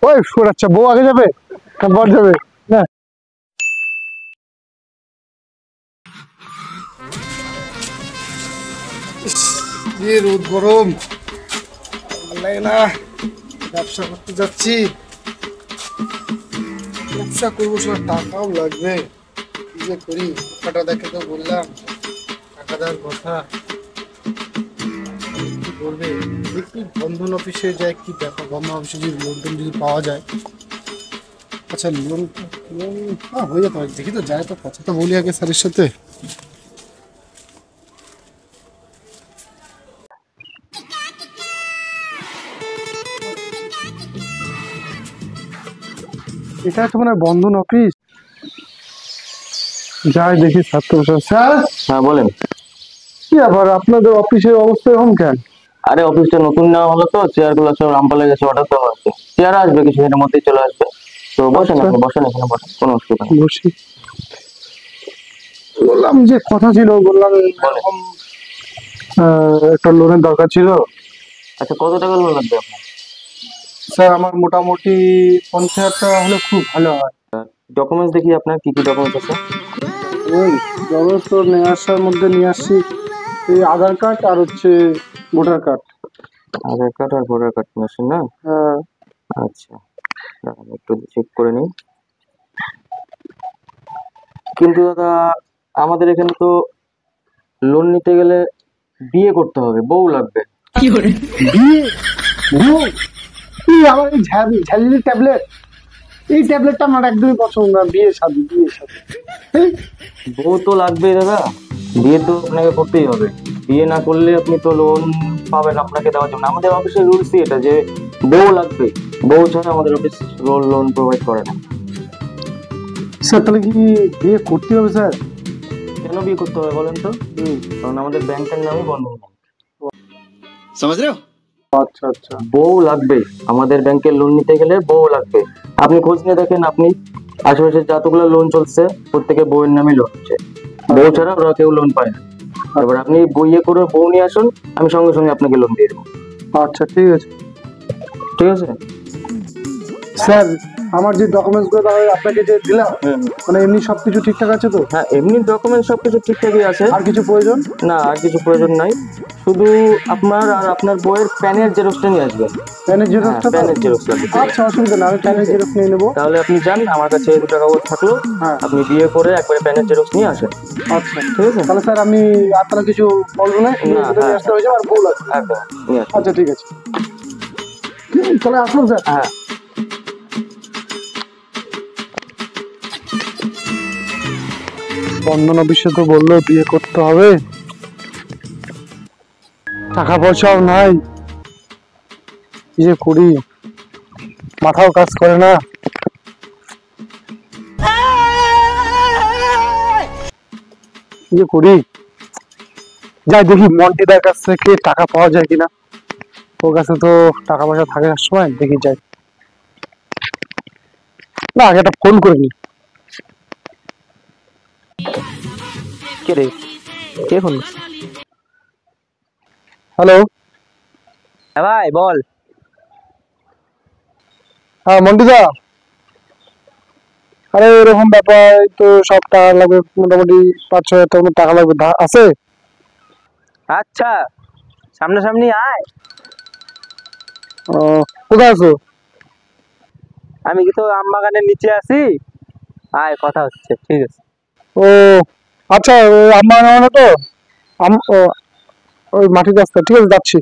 ওই আচ্ছা, বউ আগে যাবে না বর যাবে? না রোদ গরম লাগে না, ব্যবসা করতে যাচ্ছি, ব্যবসা করবো, সব টাকাও লাগবে, কি যে করি? টাকাটা দেখে তো বললাম টাকা দেওয়ার কথা, কি করবে দেখি বন্ধন অফিসে যায়, কি দেখো বন্ধন অফিসে যদি লোন টোন যদি পাওয়া যায়। আচ্ছা লোন লোন হয়ে যেতে পারে, দেখি তো যায় তো, কথা তো বলি আগে স্যারের সাথে। এটা তো মানে বন্ধন অফিস, যাই দেখি ছাত্র স্যার। হ্যাঁ বলেন। কি আবার আপনাদের অফিসের অবস্থা এরকম কেন? আরে অফিসটা নতুন নেওয়া হলো তো, চেয়ার গুলো সব রামপালে গেছে, অর্ডার দেওয়া হচ্ছে, চেয়ার আসবে কিছুদিনের মধ্যেই চলে আসবে। তো বসেন, আপনি বসেন, এখানে বসেন, কোনো অসুবিধা নেই। বসি। বললাম যে কথা ছিল, বললাম এরকম একটা লোনের দরকার ছিল। আচ্ছা কত টাকা লোন লাগবে আপনার? স্যার আমার মোটামুটি 50,000 টাকা হলে খুব ভালো হয়। ডকুমেন্টস দেখি আপনার কি কি ডকুমেন্টস আছে। ডকুমেন্টস তো নিয়ে আসার মধ্যে নিয়ে আসছি, এই আধার কার্ড আর হচ্ছে ভোটার কার্ড। আধার কার্ড আর ভোটার কার্ড নিয়ে আসেন না? হ্যাঁ। আচ্ছা দাঁড়ান একটু চেক করে নিই। কিন্তু দাদা আমাদের এখানে তো লোন নিতে গেলে বিয়ে করতে হবে, বউ লাগবে। বিয়ে? বউ? আমার এই ঝালিলি ট্যাবলেট, এই ট্যাবলেটটা আমার একদমই পছন্দ না। বিয়ে শাদী, বিয়ে শাদী, বউ তো লাগবেই দাদা, বিয়ে তো আপনাকে করতেই হবে। বিয়ে না করলে আপনি তো লোন পাবেন আপনাকে দেওয়ার জন্য। আমাদের অফিসের রুলসই এটা যে বউ লাগবে, বউ ছাড়া আমাদের অফিস লোন প্রোভাইড করে না। স্যার তাহলে কি বিয়ে করতে হবে স্যার? কেন বিয়ে করতে হবে বলেন তো? কারণ আমাদের ব্যাংকের নামই বন্ধন ব্যাংক। বুঝ রহে হো? আচ্ছা আচ্ছা। বউ লাগবে, আমাদের ব্যাংকের লোন নিতে গেলে বউ লাগবে। আপনি খোঁজ নিয়ে দেখেন, আপনি আশেপাশে যতগুলো লোন চলছে প্রত্যেকে বউয়ের নামে লোন হচ্ছে, বউ ছাড়া ওরা কেউ লোন পায় না। এবার আপনি বইয়ে করে বউ নিয়ে আসুন, আমি সঙ্গে সঙ্গে আপনাকে লোন দিয়ে দেবো। আচ্ছা ঠিক আছে। ঠিক আছে স্যার, আমার যে ডকুমেন্টস গুলো আপনাকে যে দিলাম, মানে এমনি সবকিছু ঠিকঠাক আছে তো? হ্যাঁ এমনি ডকুমেন্ট সবকিছু ঠিকঠাকই আছে। আর কিছু প্রয়োজন? না আর কিছু প্রয়োজন নাই, শুধু আপনার আর আপনার বইয়ের প্যানের জেরক্সটা নিয়ে আসবেন। প্যানের জেরক্সটা? প্যানের জেরক্স লাগবে। আচ্ছা অসুবিধা না, আমি প্যানের জেরক্স নিয়ে নেবো। তাহলে আপনি যান, আমার কাছে এই 2 কাগজ থাকলো, আপনি বিয়ে করে একবারে প্যানের জেরক্স নিয়ে আসেন। আচ্ছা ঠিক আছে। তাহলে স্যার আমি আর তাহলে কিছু বলবো না, নিয়ে আসতে হয়ে যাবে, আর বউ লাগবে। একদম নিয়ে আসুন। আচ্ছা ঠিক আছে, তাহলে আসুন স্যার। হ্যাঁ বন্ধন অফিসে তো বললো বিয়ে করতে হবে, টাকা পয়সাও নাই, কি যে করি, মাথাও কাজ করে না। কি যে করি, যাই দেখি মন্টিদার কাছ থেকে টাকা পাওয়া যায় কিনা। ওর কাছে তো টাকা পয়সা থাকে সময়, দেখি যাই। না আগে একটা ফোন করে নি। কে রে, কে ফোন? হ্যালো। হ্যাঁ ভাই বল। হ্যাঁ মন্টিদা, আরে এরকম ব্যাপার, তো সব টাকা লাগবে, মোটামুটি 5-6 হাজার টাকা লাগবে, আছে? আচ্ছা সামনাসামনি আয়। কোথায় আছো? আমি কি তো আম বাগানের নিচে আছি, আয় কথা হচ্ছে। ঠিক আছে। ও আচ্ছা, আমার মানে তো ওই মাটির রাস্তা, ঠিক আছে যাচ্ছি।